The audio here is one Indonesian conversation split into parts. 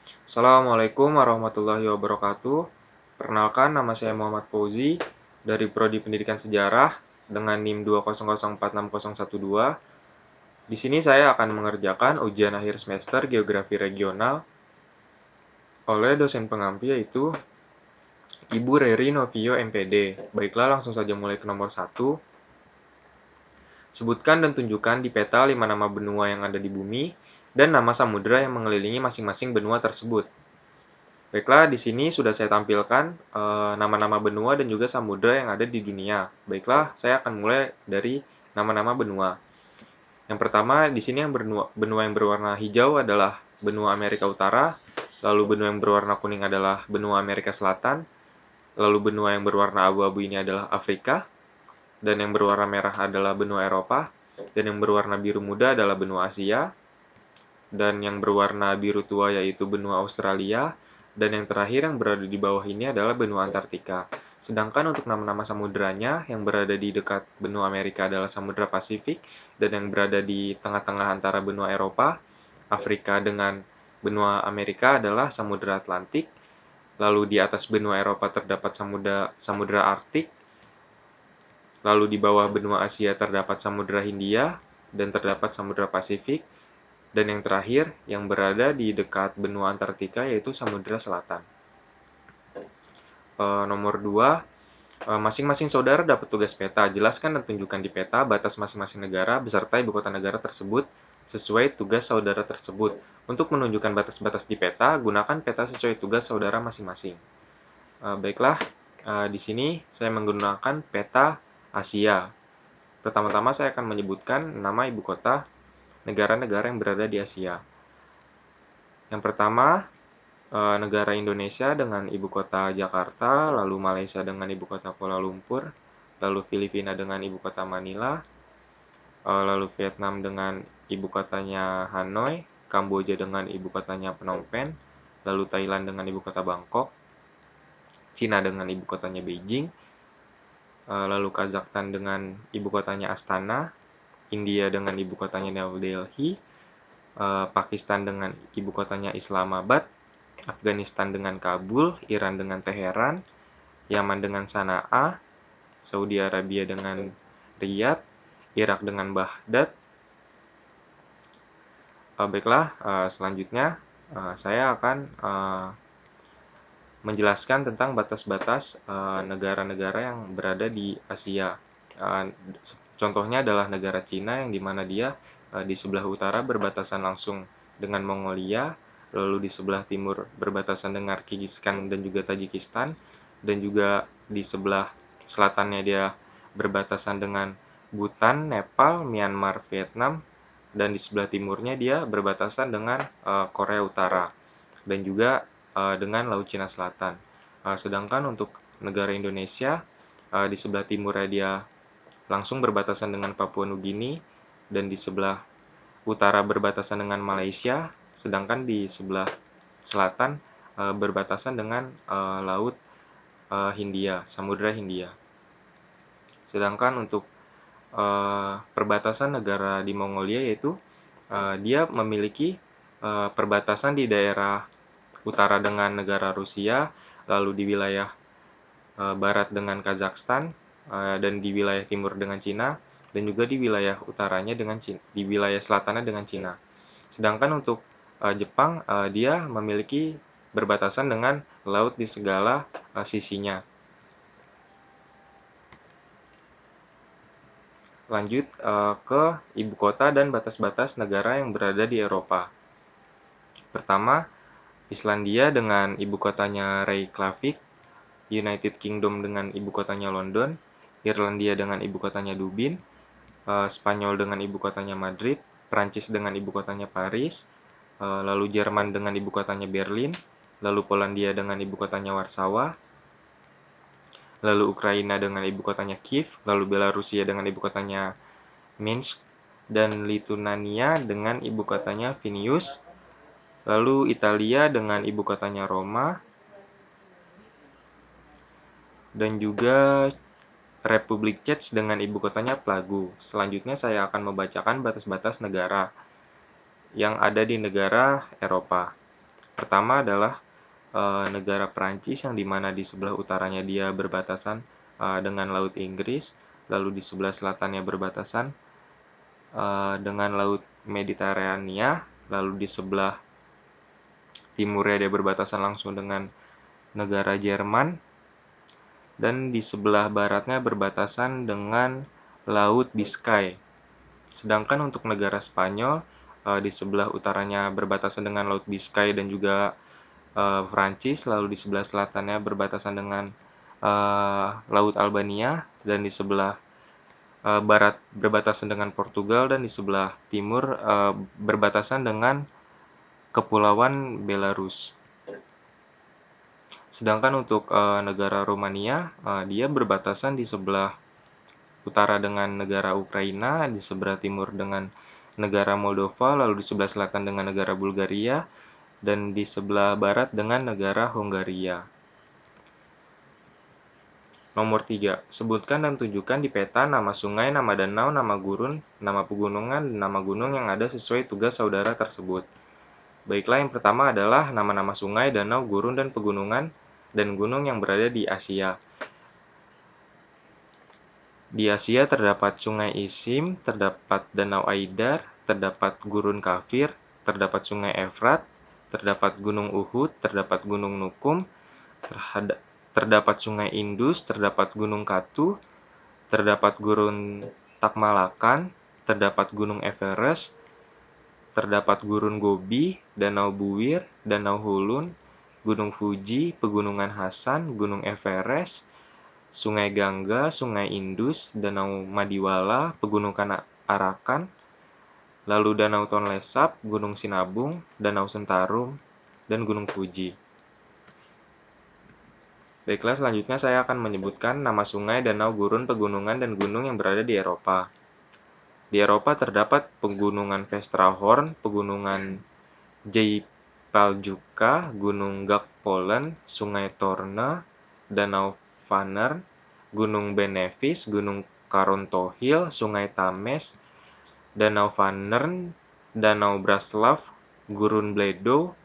Assalamualaikum warahmatullahi wabarakatuh. Perkenalkan, nama saya Muhammad Fauzi dari Prodi Pendidikan Sejarah dengan NIM 200466012. Di sini saya akan mengerjakan ujian akhir semester Geografi Regional oleh dosen pengampu yaitu Ibu Reri Novio MPD. Baiklah, langsung saja mulai ke nomor 1. Sebutkan dan tunjukkan di peta 5 nama benua yang ada di bumi dan nama samudera yang mengelilingi masing-masing benua tersebut. Baiklah, di sini sudah saya tampilkan nama-nama benua dan juga samudera yang ada di dunia. Baiklah, saya akan mulai dari nama-nama benua. Yang pertama, di sini yang benua yang berwarna hijau adalah benua Amerika Utara, lalu benua yang berwarna kuning adalah benua Amerika Selatan, lalu benua yang berwarna abu-abu ini adalah Afrika, dan yang berwarna merah adalah benua Eropa, dan yang berwarna biru muda adalah benua Asia, dan yang berwarna biru tua yaitu benua Australia, dan yang terakhir yang berada di bawah ini adalah benua Antartika. Sedangkan untuk nama-nama samuderanya yang berada di dekat benua Amerika adalah Samudra Pasifik, dan yang berada di tengah-tengah antara benua Eropa, Afrika dengan benua Amerika adalah Samudra Atlantik. Lalu di atas benua Eropa terdapat Samudra Arktik. Lalu di bawah benua Asia terdapat Samudra Hindia dan terdapat Samudra Pasifik. Dan yang terakhir, yang berada di dekat benua Antartika yaitu Samudra Selatan. Nomor 2, masing-masing saudara dapat tugas peta. Jelaskan dan tunjukkan di peta batas masing-masing negara beserta ibu kota negara tersebut sesuai tugas saudara tersebut. Untuk menunjukkan batas-batas di peta, gunakan peta sesuai tugas saudara masing-masing. Baiklah, di sini saya menggunakan peta Asia. Pertama-tama saya akan menyebutkan nama ibu kota negara-negara yang berada di Asia. Yang pertama, negara Indonesia dengan ibu kota Jakarta, lalu Malaysia dengan ibu kota Kuala Lumpur, lalu Filipina dengan ibu kota Manila, lalu Vietnam dengan ibu kotanya Hanoi, Kamboja dengan ibu kotanya Phnom Penh, lalu Thailand dengan ibu kota Bangkok, Cina dengan ibu kotanya Beijing, lalu Kazakhstan dengan ibu kotanya Astana, India dengan ibu kotanya New Delhi, Pakistan dengan ibu kotanya Islamabad, Afghanistan dengan Kabul, Iran dengan Teheran, Yaman dengan Sanaa, Saudi Arabia dengan Riyadh, Irak dengan Baghdad. Baiklah, selanjutnya saya akan menjelaskan tentang batas-batas negara-negara yang berada di Asia. Contohnya adalah negara Cina yang dimana dia di sebelah utara berbatasan langsung dengan Mongolia, lalu di sebelah timur berbatasan dengan Kyrgyzstan dan juga Tajikistan, dan juga di sebelah selatannya dia berbatasan dengan Bhutan, Nepal, Myanmar, Vietnam, dan di sebelah timurnya dia berbatasan dengan Korea Utara dan juga dengan Laut Cina Selatan. Sedangkan untuk negara Indonesia di sebelah timurnya dia langsung berbatasan dengan Papua Nugini dan di sebelah utara berbatasan dengan Malaysia, sedangkan di sebelah selatan berbatasan dengan Laut Hindia, Samudra Hindia. Sedangkan untuk perbatasan negara di Mongolia yaitu dia memiliki perbatasan di daerah utara dengan negara Rusia, lalu di wilayah barat dengan Kazakhstan, dan di wilayah timur dengan Cina, dan juga di wilayah utaranya dengan Cina, di wilayah selatannya dengan Cina. Sedangkan untuk Jepang, dia memiliki berbatasan dengan laut di segala sisinya. Lanjut ke ibu kota dan batas-batas negara yang berada di Eropa. Pertama, Islandia dengan ibu kotanya Reykjavik, United Kingdom dengan ibu kotanya London, Irlandia dengan ibu kotanya Dublin, Spanyol dengan ibu kotanya Madrid, Prancis dengan ibu kotanya Paris, lalu Jerman dengan ibu kotanya Berlin, lalu Polandia dengan ibu kotanya Warsawa, lalu Ukraina dengan ibu kotanya Kiev, lalu Belarusia dengan ibu kotanya Minsk, dan Lithuania dengan ibu kotanya Vilnius, lalu Italia dengan ibu kotanya Roma, dan juga Republik Czech dengan ibu kotanya Pragu. Selanjutnya saya akan membacakan batas-batas negara yang ada di negara Eropa. Pertama adalah negara Perancis yang dimana di sebelah utaranya dia berbatasan dengan Laut Inggris, lalu di sebelah selatannya berbatasan dengan Laut Mediterania, lalu di sebelah timurnya dia berbatasan langsung dengan negara Jerman, dan di sebelah baratnya berbatasan dengan Laut Biscay. Sedangkan untuk negara Spanyol, di sebelah utaranya berbatasan dengan Laut Biscay dan juga Prancis, lalu di sebelah selatannya berbatasan dengan Laut Albania, dan di sebelah barat berbatasan dengan Portugal, dan di sebelah timur berbatasan dengan Kepulauan Belarus. Sedangkan untuk negara Rumania, dia berbatasan di sebelah utara dengan negara Ukraina, di sebelah timur dengan negara Moldova, lalu di sebelah selatan dengan negara Bulgaria, dan di sebelah barat dengan negara Hongaria. Nomor 3. Sebutkan dan tunjukkan di peta nama sungai, nama danau, nama gurun, nama pegunungan, dan nama gunung yang ada sesuai tugas saudara tersebut. Baiklah, yang pertama adalah nama-nama sungai, danau, gurun, dan pegunungan, dan gunung yang berada di Asia. Di Asia terdapat Sungai Isim, terdapat Danau Aidar, terdapat Gurun Kafir, terdapat Sungai Efrat, terdapat Gunung Uhud, terdapat Gunung Nukum, terdapat Sungai Indus, terdapat Gunung Katu, terdapat Gurun Takmalakan, terdapat Gunung Everest, terdapat Gurun Gobi, Danau Buwir, Danau Hulun, Gunung Fuji, Pegunungan Hasan, Gunung Everest, Sungai Gangga, Sungai Indus, Danau Madiwala, Pegunungan Arakan, lalu Danau Tonle Sap, Gunung Sinabung, Danau Sentarum, dan Gunung Fuji. Baiklah, selanjutnya saya akan menyebutkan nama sungai, danau, gurun, pegunungan, dan gunung yang berada di Eropa. Di Eropa terdapat pegunungan Vestrahorn, pegunungan Jaypaljuka, gunung Gakpolen, sungai Torne, danau Vanern, gunung Benefice, gunung Karontohil, sungai Tames, danau Vanern, danau Braslav, gurun Bledo,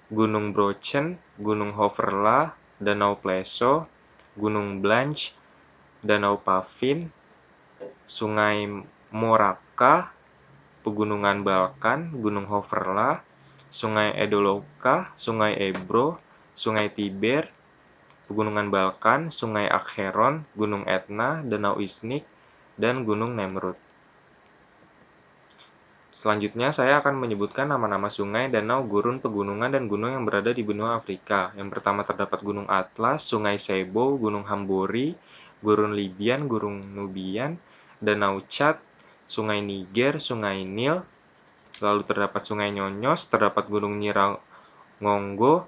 gunung Brochen, gunung Hoverla, danau Pleso, gunung Blanche, danau Pavin, sungai Moraka, pegunungan Balkan, gunung Hoverla, sungai Edoloka, sungai Ebro, sungai Tiber, pegunungan Balkan, sungai Akheron, gunung Etna, danau Isnik, dan gunung Nemrut. Selanjutnya, saya akan menyebutkan nama-nama sungai, danau, gurun, pegunungan, dan gunung yang berada di benua Afrika. Yang pertama terdapat Gunung Atlas, Sungai Sebo, Gunung Hambori, Gurun Libyan, Gunung Nubian, Danau Chad, Sungai Niger, Sungai Nil. Lalu terdapat Sungai Nyonyos, terdapat Gunung Nyirangongo,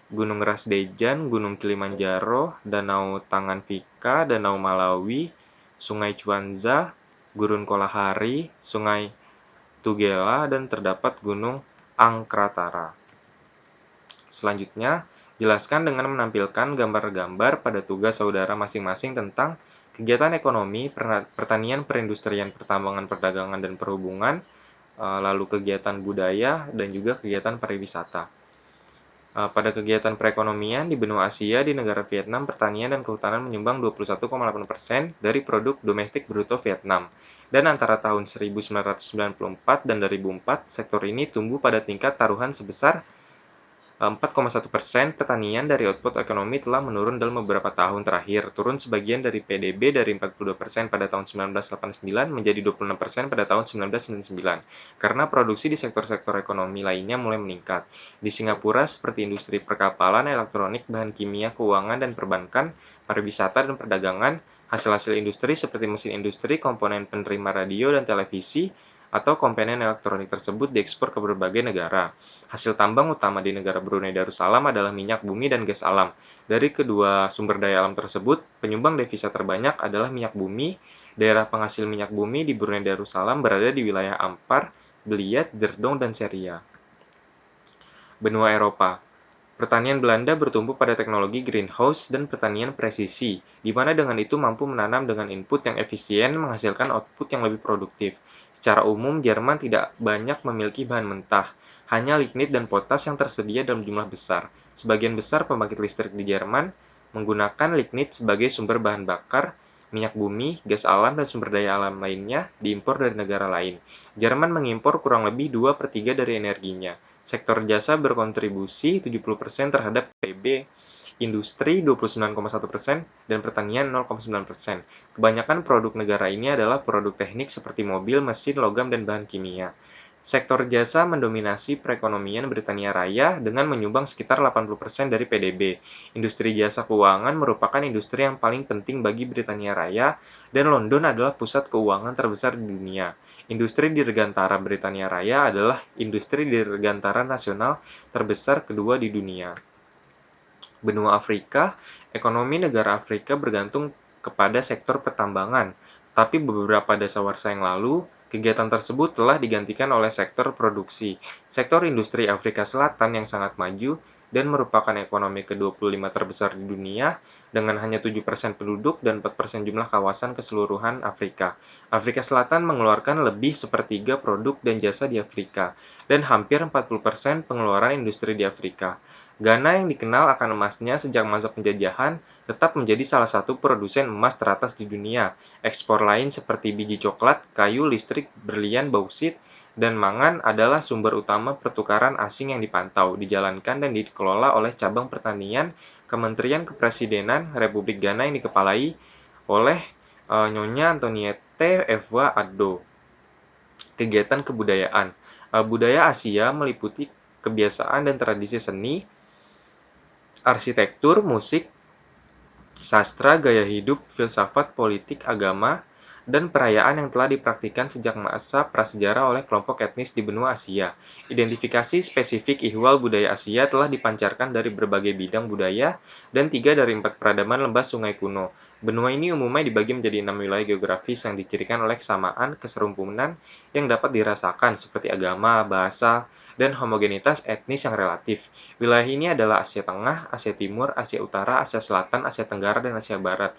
Gunung Rasdejan, Gunung Kilimanjaro, Danau Tanganvika, Danau Malawi, Sungai Cuanza, Gurun Kalahari, Sungai Tugela, dan terdapat Gunung Angkratara. Selanjutnya, jelaskan dengan menampilkan gambar-gambar pada tugas saudara masing-masing tentang kegiatan ekonomi, pertanian, perindustrian, pertambangan, perdagangan, dan perhubungan, lalu kegiatan budaya, dan juga kegiatan pariwisata. Pada kegiatan perekonomian di benua Asia, di negara Vietnam, pertanian dan kehutanan menyumbang 21,8% dari produk domestik bruto Vietnam. Dan antara tahun 1994 dan 2004, sektor ini tumbuh pada tingkat taruhan sebesar 4,1%. Pertanian dari output ekonomi telah menurun dalam beberapa tahun terakhir, turun sebagian dari PDB dari 42% pada tahun 1989 menjadi 26% pada tahun 1999, karena produksi di sektor-sektor ekonomi lainnya mulai meningkat. Di Singapura, seperti industri perkapalan, elektronik, bahan kimia, keuangan, dan perbankan, pariwisata, dan perdagangan, hasil-hasil industri seperti mesin industri, komponen penerima radio dan televisi, atau komponen elektronik tersebut diekspor ke berbagai negara. Hasil tambang utama di negara Brunei Darussalam adalah minyak bumi dan gas alam. Dari kedua sumber daya alam tersebut, penyumbang devisa terbanyak adalah minyak bumi. Daerah penghasil minyak bumi di Brunei Darussalam berada di wilayah Ampar, Beliat, Derdong, dan Seria. Benua Eropa. Pertanian Belanda bertumpu pada teknologi greenhouse dan pertanian presisi, di mana dengan itu mampu menanam dengan input yang efisien menghasilkan output yang lebih produktif. Secara umum, Jerman tidak banyak memiliki bahan mentah, hanya lignit dan potas yang tersedia dalam jumlah besar. Sebagian besar pembangkit listrik di Jerman menggunakan lignit sebagai sumber bahan bakar, minyak bumi, gas alam, dan sumber daya alam lainnya diimpor dari negara lain. Jerman mengimpor kurang lebih 2/3 dari energinya. Sektor jasa berkontribusi 70% terhadap PIB, industri 29,1%, dan pertanian 0,9%. Kebanyakan produk negara ini adalah produk teknik seperti mobil, mesin, logam, dan bahan kimia. Sektor jasa mendominasi perekonomian Britania Raya dengan menyumbang sekitar 80% dari PDB. Industri jasa keuangan merupakan industri yang paling penting bagi Britania Raya, dan London adalah pusat keuangan terbesar di dunia. Industri dirgantara Britania Raya adalah industri dirgantara nasional terbesar kedua di dunia. Benua Afrika, ekonomi negara Afrika bergantung kepada sektor pertambangan, tapi beberapa dasawarsa yang lalu, kegiatan tersebut telah digantikan oleh sektor produksi. Sektor industri Afrika Selatan yang sangat maju dan merupakan ekonomi ke-25 terbesar di dunia dengan hanya 7% penduduk dan 4% jumlah kawasan keseluruhan Afrika. Afrika Selatan mengeluarkan lebih sepertiga produk dan jasa di Afrika dan hampir 40% pengeluaran industri di Afrika. Ghana yang dikenal akan emasnya sejak masa penjajahan tetap menjadi salah satu produsen emas teratas di dunia. Ekspor lain seperti biji coklat, kayu, listrik, berlian, bauksit, dan mangan adalah sumber utama pertukaran asing yang dipantau, dijalankan dan dikelola oleh cabang pertanian Kementerian Kepresidenan Republik Ghana yang dikepalai oleh Nyonya Antoniette Evwa Addo. Kegiatan kebudayaan. Budaya Asia meliputi kebiasaan dan tradisi seni, arsitektur, musik, sastra, gaya hidup, filsafat, politik, agama, dan perayaan yang telah dipraktikkan sejak masa prasejarah oleh kelompok etnis di benua Asia. Identifikasi spesifik ihwal budaya Asia telah dipancarkan dari berbagai bidang budaya dan 3 dari 4 peradaban lembah sungai kuno. Benua ini umumnya dibagi menjadi 6 wilayah geografis yang dicirikan oleh kesamaan keserumpunan yang dapat dirasakan seperti agama, bahasa, dan homogenitas etnis yang relatif. Wilayah ini adalah Asia Tengah, Asia Timur, Asia Utara, Asia Selatan, Asia Tenggara, dan Asia Barat.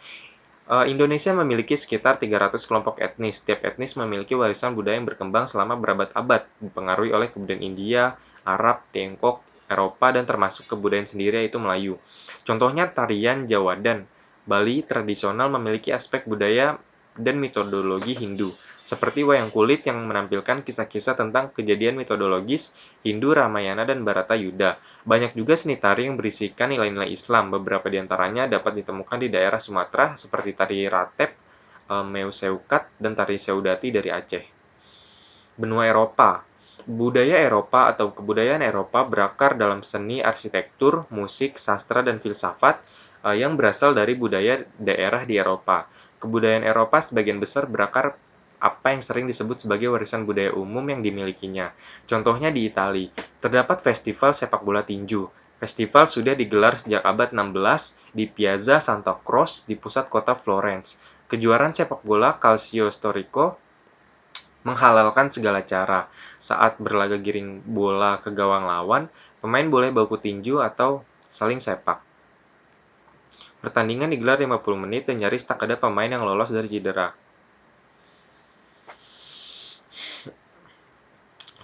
Indonesia memiliki sekitar 300 kelompok etnis. Setiap etnis memiliki warisan budaya yang berkembang selama berabad-abad, dipengaruhi oleh kebudayaan India, Arab, Tiongkok, Eropa, dan termasuk kebudayaan sendiri yaitu Melayu. Contohnya tarian Jawa dan Bali tradisional memiliki aspek budaya dan metodologi Hindu, seperti wayang kulit yang menampilkan kisah-kisah tentang kejadian mitologis Hindu, Ramayana, dan Bharatayuda. Banyak juga seni tari yang berisikan nilai-nilai Islam. Beberapa di antaranya dapat ditemukan di daerah Sumatera seperti tari Ratep, Meuseukat, dan tari Seudati dari Aceh. Benua Eropa. Budaya Eropa atau kebudayaan Eropa berakar dalam seni, arsitektur, musik, sastra, dan filsafat yang berasal dari budaya daerah di Eropa. Kebudayaan Eropa sebagian besar berakar apa yang sering disebut sebagai warisan budaya umum yang dimilikinya. Contohnya di Italia, terdapat festival sepak bola tinju. Festival sudah digelar sejak abad 16 di Piazza Santa Croce di pusat kota Florence. Kejuaraan sepak bola Calcio Storico menghalalkan segala cara. Saat berlaga giring bola ke gawang lawan, pemain boleh baku tinju atau saling sepak. Pertandingan digelar 50 menit dan nyaris tak ada pemain yang lolos dari cedera.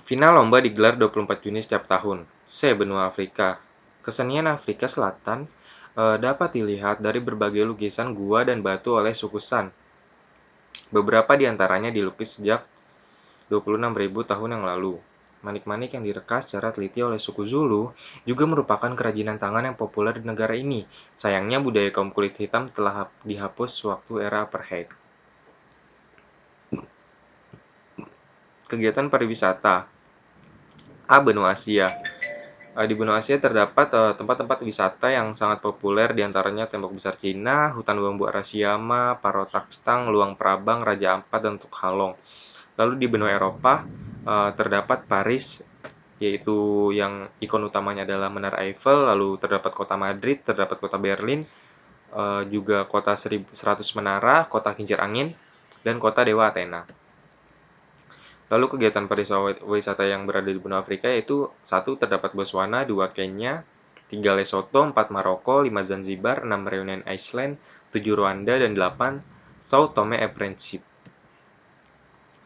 Final lomba digelar 24 Juni setiap tahun. Benua Afrika. Kesenian Afrika Selatan dapat dilihat dari berbagai lukisan gua dan batu oleh suku San. Beberapa di antaranya dilukis sejak 26.000 tahun yang lalu. Manik-manik yang direka secara teliti oleh suku Zulu juga merupakan kerajinan tangan yang populer di negara ini. Sayangnya budaya kaum kulit hitam telah dihapus waktu era apartheid. Kegiatan pariwisata. Benua Asia. Di benua Asia terdapat tempat-tempat wisata yang sangat populer, diantaranya Tembok Besar Cina, Hutan Bambu Arashiyama, Paro Takstang, Luang Prabang, Raja Ampat, dan Tuk Halong. Lalu di benua Eropa terdapat Paris, yaitu yang ikon utamanya adalah Menara Eiffel, lalu terdapat kota Madrid, terdapat kota Berlin, juga kota 100 menara, kota kincir angin, dan kota Dewa Athena. Lalu kegiatan pariwisata yang berada di benua Afrika yaitu 1. Terdapat Botswana, 2. Kenya, 3 Lesotho, 4 Maroko, 5 Zanzibar, 6 Reunion Island, 7 Rwanda, dan 8 Sao Tome and Principe.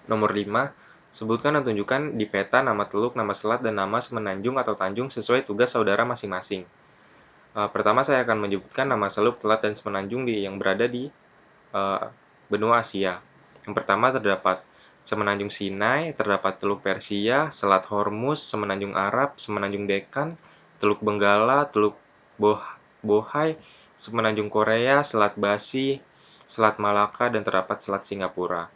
Nomor 5. Sebutkan dan tunjukkan di peta nama teluk, nama selat, dan nama semenanjung atau tanjung sesuai tugas saudara masing-masing. Pertama saya akan menyebutkan nama seluk, selat, dan semenanjung yang berada di benua Asia. Yang pertama terdapat Semenanjung Sinai, terdapat Teluk Persia, Selat Hormuz, Semenanjung Arab, Semenanjung Deccan, Teluk Benggala, Teluk Bohai, Semenanjung Korea, Selat Basi, Selat Malaka, dan terdapat Selat Singapura.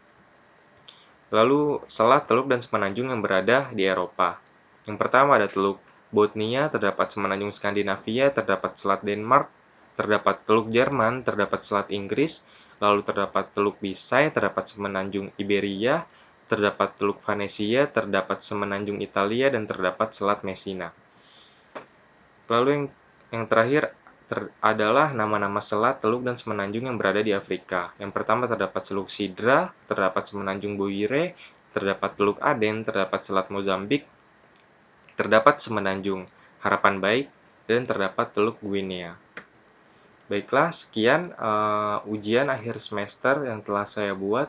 Lalu selat, teluk, dan semenanjung yang berada di Eropa. Yang pertama ada Teluk Botnia, terdapat Semenanjung Skandinavia, terdapat Selat Denmark, terdapat Teluk Jerman, terdapat Selat Inggris, lalu terdapat Teluk Bisay, terdapat Semenanjung Iberia, terdapat Teluk Venesia, terdapat Semenanjung Italia, dan terdapat Selat Messina. Lalu yang terakhir adalah nama-nama selat, teluk, dan semenanjung yang berada di Afrika. Yang pertama terdapat Teluk Sidra, terdapat Semenanjung Boire, terdapat Teluk Aden, terdapat Selat Mozambik, terdapat Semenanjung Harapan Baik, dan terdapat Teluk Guinea. Baiklah, sekian ujian akhir semester yang telah saya buat.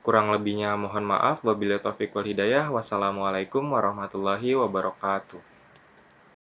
Kurang lebihnya mohon maaf. Wabillahi taufiq wal hidayah. Wassalamualaikum warahmatullahi wabarakatuh.